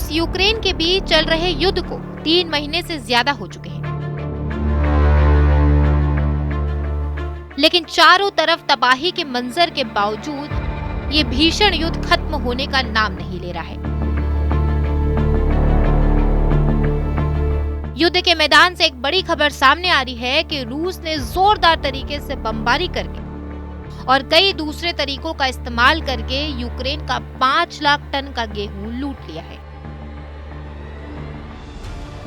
रूस यूक्रेन के बीच चल रहे युद्ध को 3 महीने से ज्यादा हो चुके हैं, लेकिन चारों तरफ तबाही के मंजर के बावजूद ये भीषण युद्ध खत्म होने का नाम नहीं ले रहा है। युद्ध के मैदान से एक बड़ी खबर सामने आ रही है कि रूस ने जोरदार तरीके से बमबारी करके और कई दूसरे तरीकों का इस्तेमाल करके यूक्रेन का 5 लाख टन का गेहूं लूट लिया है,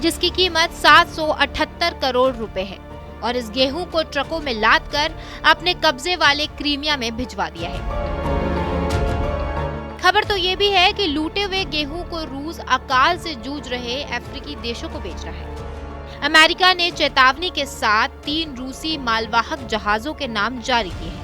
जिसकी कीमत 778 करोड़ रुपए है, और इस गेहूं को ट्रकों में लाद कर अपने कब्जे वाले क्रीमिया में भिजवा दिया है। खबर तो ये भी है कि लूटे हुए गेहूं को रूस अकाल से जूझ रहे अफ्रीकी देशों को बेच रहा है। अमेरिका ने चेतावनी के साथ 3 रूसी मालवाहक जहाजों के नाम जारी किए हैं,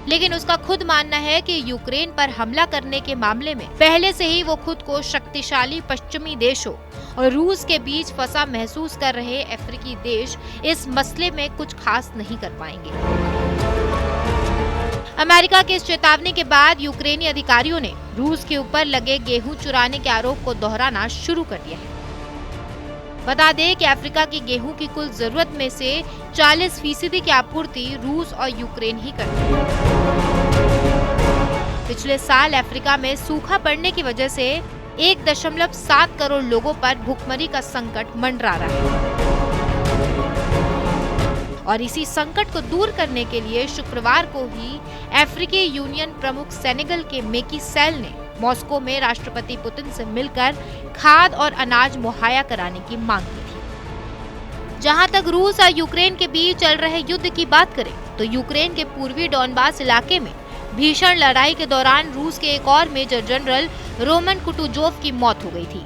लेकिन उसका खुद मानना है कि यूक्रेन पर हमला करने के मामले में पहले से ही वो खुद को शक्तिशाली पश्चिमी देशों और रूस के बीच फंसा महसूस कर रहे अफ्रीकी देश इस मसले में कुछ खास नहीं कर पाएंगे। अमेरिका की इस चेतावनी के बाद यूक्रेनी अधिकारियों ने रूस के ऊपर लगे गेहूं चुराने के आरोप को दोहराना शुरू कर दिया है। बता दें कि अफ्रीका की गेहूं की कुल जरूरत में से 40% की आपूर्ति रूस और यूक्रेन ही करते हैं। पिछले साल अफ्रीका में सूखा पड़ने की वजह से 1.7 करोड़ लोगों पर भूखमरी का संकट मंडरा रहा है, और इसी संकट को दूर करने के लिए शुक्रवार को ही अफ्रीकी यूनियन प्रमुख सेनेगल के मेकी सैल ने मॉस्को में राष्ट्रपति पुतिन से मिलकर खाद और अनाज मुहैया कराने की मांग की थी। जहां तक रूस और यूक्रेन के बीच चल रहे युद्ध की बात करें तो यूक्रेन के पूर्वी डोनबास इलाके में भीषण लड़ाई के दौरान रूस के एक और मेजर जनरल रोमन कुटुजोव की मौत हो गई थी।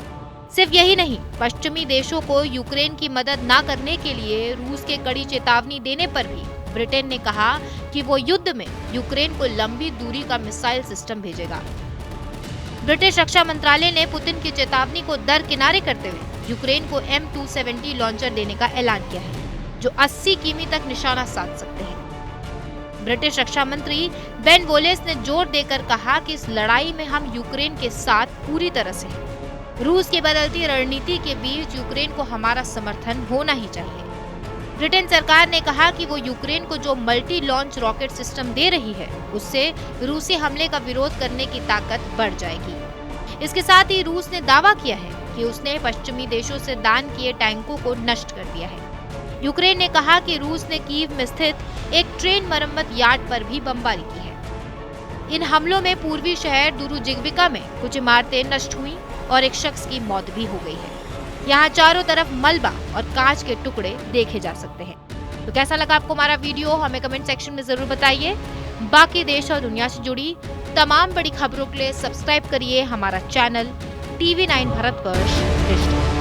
सिर्फ यही नहीं, पश्चिमी देशों को यूक्रेन की मदद न करने के लिए रूस के कड़ी चेतावनी देने पर भी ब्रिटेन ने कहा कि वो युद्ध में यूक्रेन को लंबी दूरी का मिसाइल सिस्टम भेजेगा। ब्रिटिश रक्षा मंत्रालय ने पुतिन की चेतावनी को दरकिनारे करते हुए यूक्रेन को M270 लॉन्चर देने का ऐलान किया है, जो 80 किमी तक निशाना साध सकते हैं। ब्रिटिश रक्षा मंत्री बेन वोलेस ने जोर देकर कहा कि इस लड़ाई में हम यूक्रेन के साथ पूरी तरह से हैं। रूस की बदलती रणनीति के बीच यूक्रेन को हमारा समर्थन होना ही चाहिए। ब्रिटेन सरकार ने कहा कि वो यूक्रेन को जो मल्टी लॉन्च रॉकेट सिस्टम दे रही है, उससे रूसी हमले का विरोध करने की ताकत बढ़ जाएगी। इसके साथ ही रूस ने दावा किया है कि उसने पश्चिमी देशों से दान किए टैंकों को नष्ट कर दिया है। यूक्रेन ने कहा कि रूस ने कीव में स्थित एक ट्रेन मरम्मत यार्ड पर भी बमबारी की है। इन हमलों में पूर्वी शहर दुरुजिग्विका में कुछ इमारतें नष्ट हुई और एक शख्स की मौत भी हो गई है। यहाँ चारों तरफ मलबा और कांच के टुकड़े देखे जा सकते हैं। तो कैसा लगा आपको हमारा वीडियो, हमें कमेंट सेक्शन में जरूर बताइए। बाकी देश और दुनिया से जुड़ी तमाम बड़ी खबरों के लिए सब्सक्राइब करिए हमारा चैनल TV9 भारतवर्ष डिजिटल।